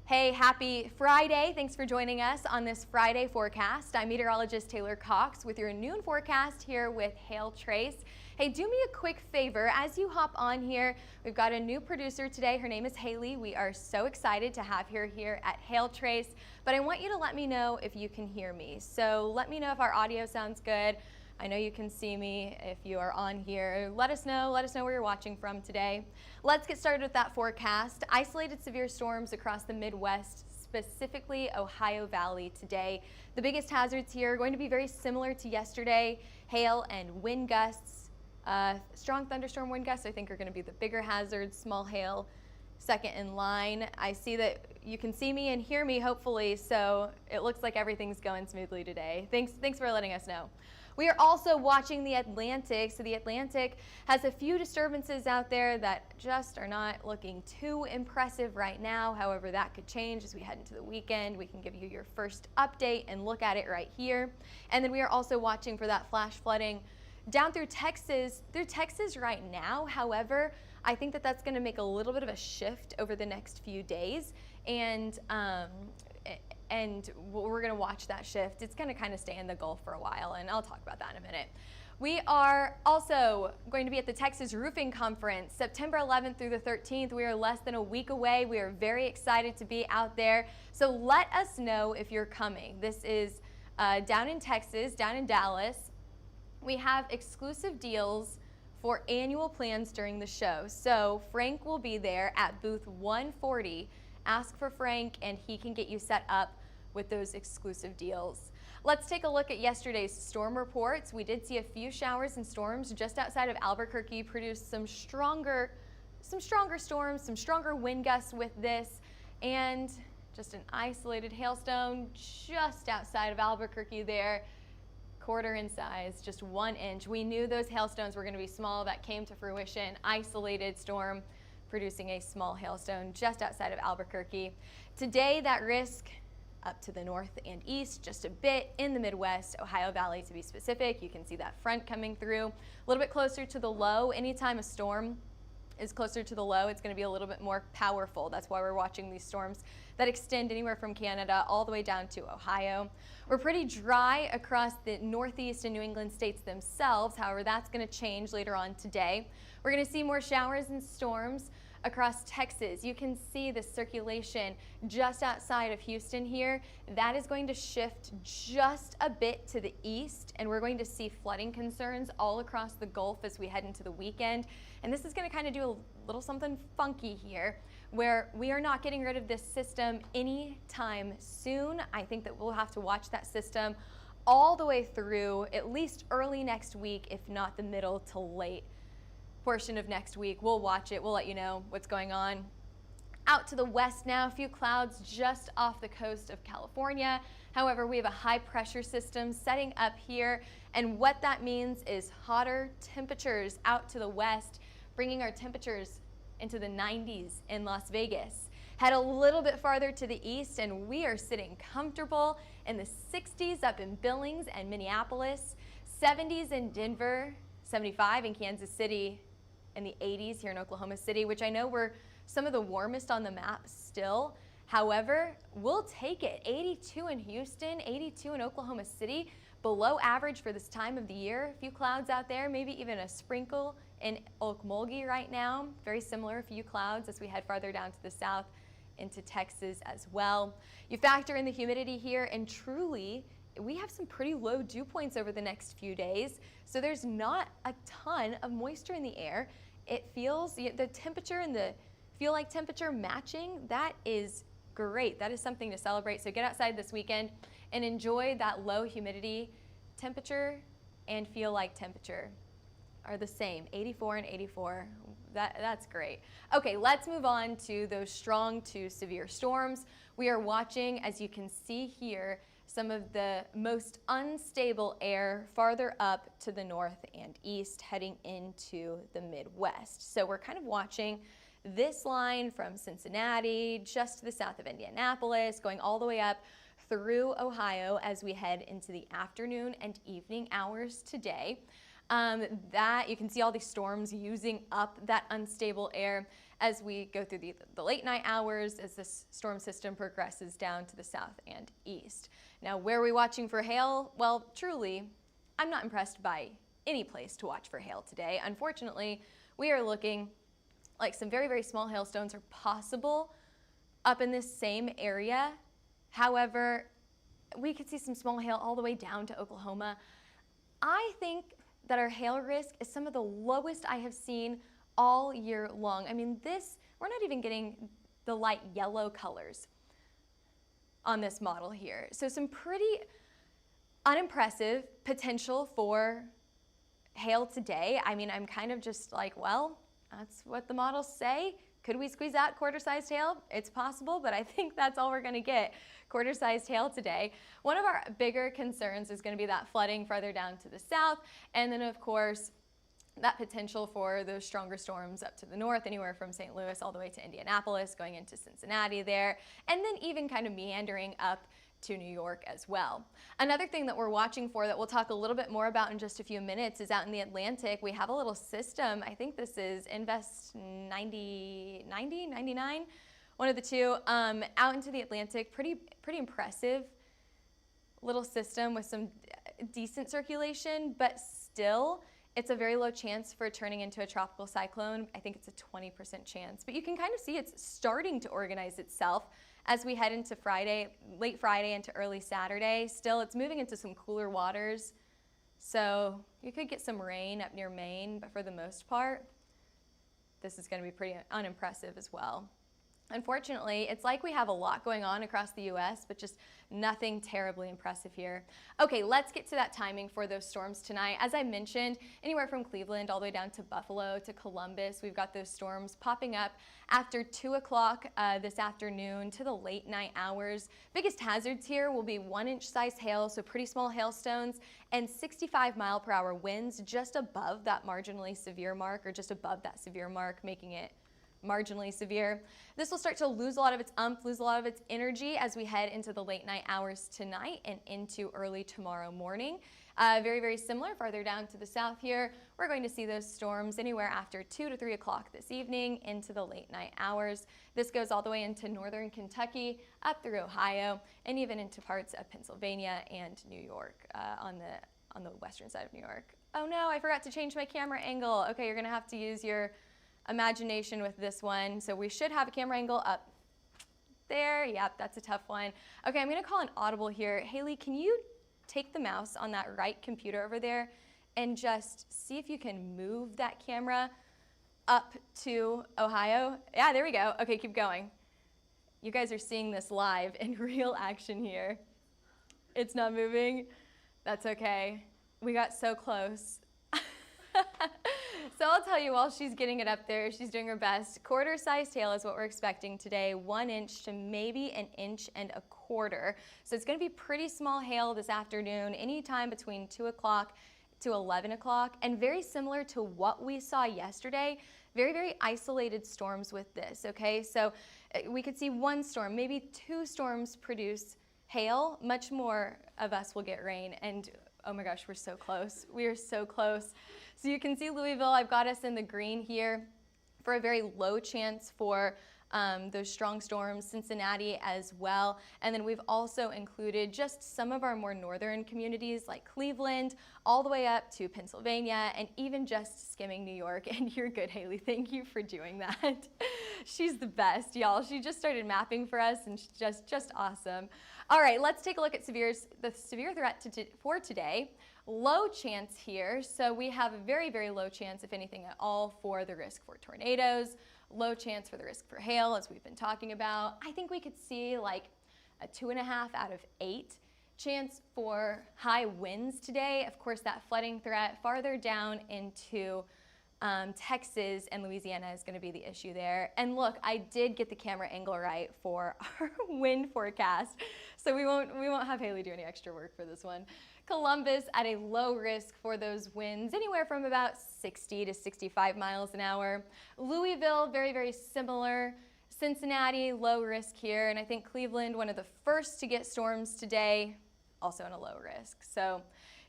Hey, happy Friday. Thanks for joining us on this Friday forecast. I'm meteorologist Taylor Cox with your noon forecast here with Hail Trace. Hey, do me a quick favor as you hop on here. We've got a new producer today. Her name is Haley. We are so excited to have her here at Hail Trace, but I want you to let me know if you can hear me. So let me know if our audio sounds good. I know you can see me if you are on here. Let us know where you're watching from today. Let's get started with that forecast. Isolated severe storms across the Midwest, specifically Ohio Valley today. The biggest hazards here are going to be very similar to yesterday. Hail and wind gusts. Strong thunderstorm wind gusts I think are going to be the bigger hazards. Small hail second in line. I see that you can see me and hear me hopefully, so it looks like everything's going smoothly today. Thanks for letting us know. We are also watching the Atlantic. So the Atlantic has a few disturbances out there that just are not looking too impressive right now. However, that could change as we head into the weekend. We can give you your first update and look at it right here. And then we are also watching for that flash flooding down through Texas right now. However, I think that that's going to make a little bit of a shift over the next few days. And we're going to watch that shift. It's going to kind of stay in the Gulf for a while, and I'll talk about that in a minute. We are also going to be at the Texas Roofing Conference, September 11th through the 13th. We are less than a week away. We are very excited to be out there. So let us know if you're coming. This is down in Texas, down in Dallas. We have exclusive deals for annual plans during the show. So Frank will be there at booth 140. Ask for Frank and he can get you set up with those exclusive deals. Let's take a look at yesterday's storm reports. We did see a few showers and storms just outside of Albuquerque, produced some stronger storms, some stronger wind gusts with this, and just an isolated hailstone just outside of Albuquerque there. Quarter in size, just 1 inch. We knew those hailstones were going to be small. That came to fruition. Isolated storm producing a small hailstone just outside of Albuquerque. Today, that risk up to the north and east, just a bit in the Midwest, Ohio Valley to be specific. You can see that front coming through. A little bit closer to the low. Anytime a storm is closer to the low, it's going to be a little bit more powerful. That's why we're watching these storms that extend anywhere from Canada all the way down to Ohio. We're pretty dry across the Northeast and New England states themselves. However, that's going to change later on today. We're going to see more showers and storms across Texas. You can see the circulation just outside of Houston here. That is going to shift just a bit to the east, and we're going to see flooding concerns all across the Gulf as we head into the weekend. And this is going to kind of do a little something funky here, where we are not getting rid of this system anytime soon. I think that we'll have to watch that system all the way through at least early next week, if not the middle to late portion of next week. We'll watch it. We'll let you know what's going on. Out to the west now, a few clouds just off the coast of California. However, we have a high pressure system setting up here, and what that means is hotter temperatures out to the west, bringing our temperatures into the 90s in Las Vegas. Head a little bit farther to the east, and we are sitting comfortable in the 60s up in Billings and Minneapolis, 70s in Denver, 75 in Kansas City, and the 80s here in Oklahoma City, which I know were some of the warmest on the map still. However, we'll take it. 82 in Houston, 82 in Oklahoma City, below average for this time of the year. A few clouds out there, maybe even a sprinkle in Okmulgee right now. Very similar, a few clouds as we head farther down to the south into Texas as well. You factor in the humidity here, and truly, we have some pretty low dew points over the next few days, so there's not a ton of moisture in the air. It feels, the temperature and the feel-like temperature matching, that is great. That is something to celebrate. So get outside this weekend and enjoy that low humidity. Temperature and feel-like temperature are the same, 84 and 84. That's great. Okay, let's move on to those strong to severe storms. We are watching, as you can see here, some of the most unstable air farther up to the north and east heading into the Midwest. So we're kind of watching this line from Cincinnati just to the south of Indianapolis, going all the way up through Ohio as we head into the afternoon and evening hours today. That you can see all these storms using up that unstable air as we go through the late night hours as this storm system progresses down to the south and east. Now, where are we watching for hail? Well, truly, I'm not impressed by any place to watch for hail today. Unfortunately, we are looking like some very, very small hailstones are possible up in this same area. However, we could see some small hail all the way down to Oklahoma. I think that our hail risk is some of the lowest I have seen all year long. I mean, we're not even getting the light yellow colors on this model here. So some pretty unimpressive potential for hail today. I mean, I'm kind of just like, well, that's what the models say. Could we squeeze out quarter-sized hail? It's possible, but I think that's all we're going to get, quarter-sized hail today. One of our bigger concerns is going to be that flooding farther down to the south, and then of course that potential for those stronger storms up to the north, anywhere from St. Louis all the way to Indianapolis, going into Cincinnati there, and then even kind of meandering up to New York as well. Another thing that we're watching for that we'll talk a little bit more about in just a few minutes is out in the Atlantic. We have a little system. I think this is Invest 99, one of the two, out into the Atlantic. Pretty impressive little system with some decent circulation, but still it's a very low chance for turning into a tropical cyclone. I think it's a 20% chance, but you can kind of see it's starting to organize itself as we head into Friday, late Friday into early Saturday. Still, it's moving into some cooler waters, so you could get some rain up near Maine, but for the most part, this is going to be pretty unimpressive as well. Unfortunately, it's like we have a lot going on across the U.S., but just nothing terribly impressive here. Okay, let's get to that timing for those storms tonight. As I mentioned, anywhere from Cleveland all the way down to Buffalo to Columbus, we've got those storms popping up after 2 o'clock this afternoon to the late night hours. Biggest hazards here will be 1-inch size hail, so pretty small hailstones, and 65-mile-per-hour winds just above that marginally severe mark, or just above that severe mark, making it marginally severe. This will start to lose a lot of its lose a lot of its energy as we head into the late night hours tonight and into early tomorrow morning. Very, very similar farther down to the south here. We're going to see those storms anywhere after 2 to 3 o'clock this evening into the late night hours. This goes all the way into northern Kentucky, up through Ohio, and even into parts of Pennsylvania and New York on the western side of New York. Oh no, I forgot to change my camera angle. Okay, you're gonna have to use your imagination with this one. So we should have a camera angle up there. Yep, that's a tough one. Okay, I'm gonna call an audible here. Haley, can you take the mouse on that right computer over there and just see if you can move that camera up to Ohio? Yeah, there we go. Okay, keep going. You guys are seeing this live in real action here. It's not moving. That's okay. We got so close. So I'll tell you, while she's getting it up there, she's doing her best. Quarter-sized hail is what we're expecting today, 1 inch to maybe 1.25 inches. So it's going to be pretty small hail this afternoon, anytime between 2 o'clock to 11 o'clock, and very similar to what we saw yesterday. Very, very isolated storms with this, okay? So we could see one storm, maybe 2 storms produce hail. Much more of us will get rain, and oh my gosh, we're so close. We are so close. So you can see Louisville, I've got us in the green here for a very low chance for those strong storms, Cincinnati as well. And then we've also included just some of our more northern communities like Cleveland, all the way up to Pennsylvania, and even just skimming New York. And you're good, Haley. Thank you for doing that. She's the best, y'all. She just started mapping for us, and she's just awesome. All right, let's take a look at the severe threat for today. Low chance here, so we have a very, very low chance, if anything at all, for the risk for tornadoes, low chance for the risk for hail, as we've been talking about. I think we could see like a 2.5 out of 8 chance for high winds today. Of course, that flooding threat farther down into Texas and Louisiana is going to be the issue there. And look, I did get the camera angle right for our wind forecast, so we won't have Haley do any extra work for this one. Columbus at a low risk for those winds, anywhere from about 60 to 65 miles an hour. Louisville, very, very similar. Cincinnati, low risk here. And I think Cleveland, one of the first to get storms today, also in a low risk. So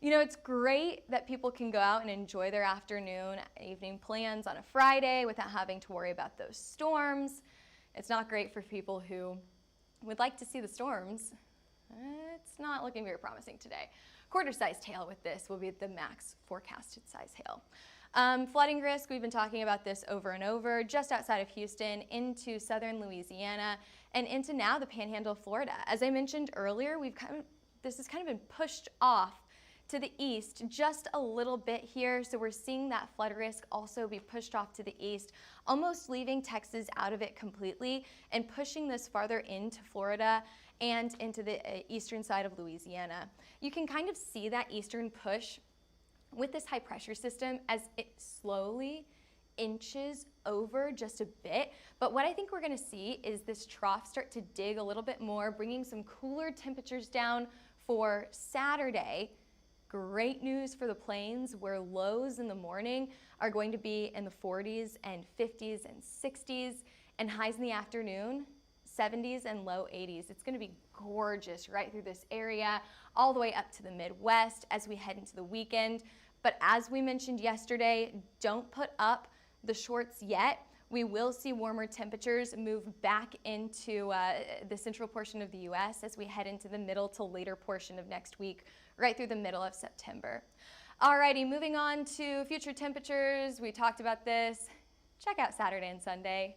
You know, it's great that people can go out and enjoy their afternoon, evening plans on a Friday without having to worry about those storms. It's not great for people who would like to see the storms. It's not looking very promising today. Quarter-sized hail with this will be the max forecasted size hail. Flooding risk, we've been talking about this over and over, just outside of Houston into southern Louisiana and into now the panhandle of Florida. As I mentioned earlier, this has kind of been pushed off to the east just a little bit here, so we're seeing that flood risk also be pushed off to the east, almost leaving Texas out of it completely and pushing this farther into Florida and into the eastern side of Louisiana. You can kind of see that eastern push with this high pressure system as it slowly inches over just a bit. But what I think we're gonna see is this trough start to dig a little bit more, bringing some cooler temperatures down for Saturday. Great news for the plains, where lows in the morning are going to be in the 40s and 50s and 60s, and highs in the afternoon, 70s and low 80s. It's going to be gorgeous right through this area, all the way up to the Midwest as we head into the weekend. But as we mentioned yesterday, don't put up the shorts yet. We will see warmer temperatures move back into the central portion of the U.S. as we head into the middle to later portion of next week, right through the middle of September. Alrighty, moving on to future temperatures. We talked about this. Check out Saturday and Sunday.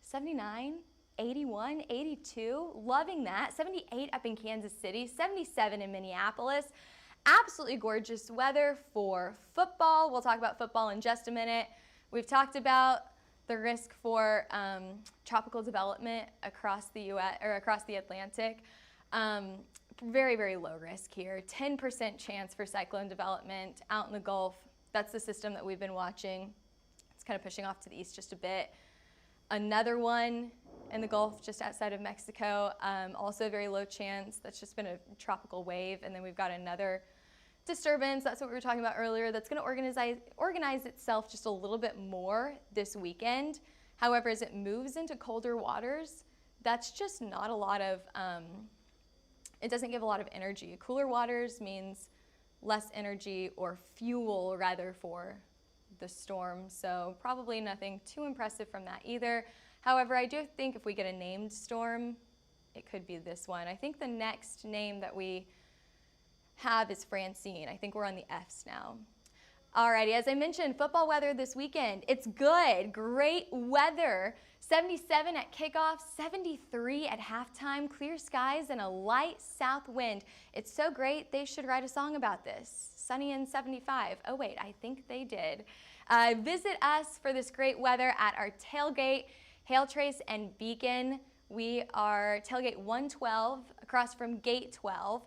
79, 81, 82, loving that. 78 up in Kansas City, 77 in Minneapolis. Absolutely gorgeous weather for football. We'll talk about football in just a minute. We've talked about the risk for tropical development across the U.S. or across the Atlantic. Very, very low risk here. 10% chance for cyclone development out in the Gulf. That's the system that we've been watching. It's kind of pushing off to the east just a bit. Another one in the Gulf just outside of Mexico, also a very low chance. That's just been a tropical wave. And then we've got another disturbance, that's what we were talking about earlier, that's going to organize itself just a little bit more this weekend. However, as it moves into colder waters, that's just not a lot of, it doesn't give a lot of energy. Cooler waters means less energy, or fuel rather, for the storm. So probably nothing too impressive from that either. However, I do think if we get a named storm, it could be this one. I think the next name that we have is Francine. I think we're on the F's now. Alrighty, as I mentioned, football weather this weekend. It's good, great weather. 77 at kickoff, 73 at halftime, clear skies and a light south wind. It's so great, they should write a song about this. Sunny and 75. Oh wait, I think they did. Visit us for this great weather at our tailgate, Hail Trace and Beacon. We are tailgate 112 across from gate 12.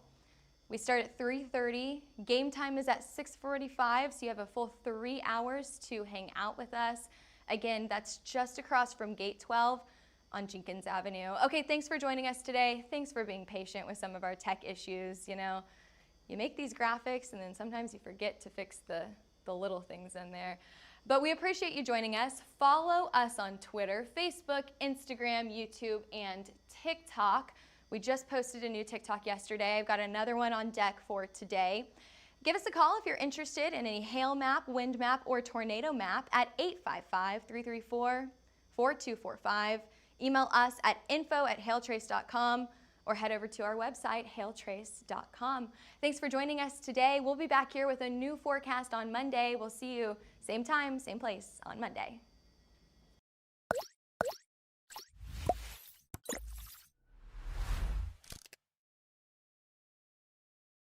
We start at 3:30. Game time is at 6:45, so you have a full 3 hours to hang out with us. Again, that's just across from gate 12 on Jenkins Avenue. Okay, thanks for joining us today. Thanks for being patient with some of our tech issues. You know, you make these graphics and then sometimes you forget to fix the little things in there. But we appreciate you joining us. Follow us on Twitter, Facebook, Instagram, YouTube, and TikTok. We just posted a new TikTok yesterday. I've got another one on deck for today. Give us a call if you're interested in any hail map, wind map, or tornado map at 855-334-4245. Email us at info@hailtrace.com or head over to our website, hailtrace.com. Thanks for joining us today. We'll be back here with a new forecast on Monday. We'll see you same time, same place on Monday.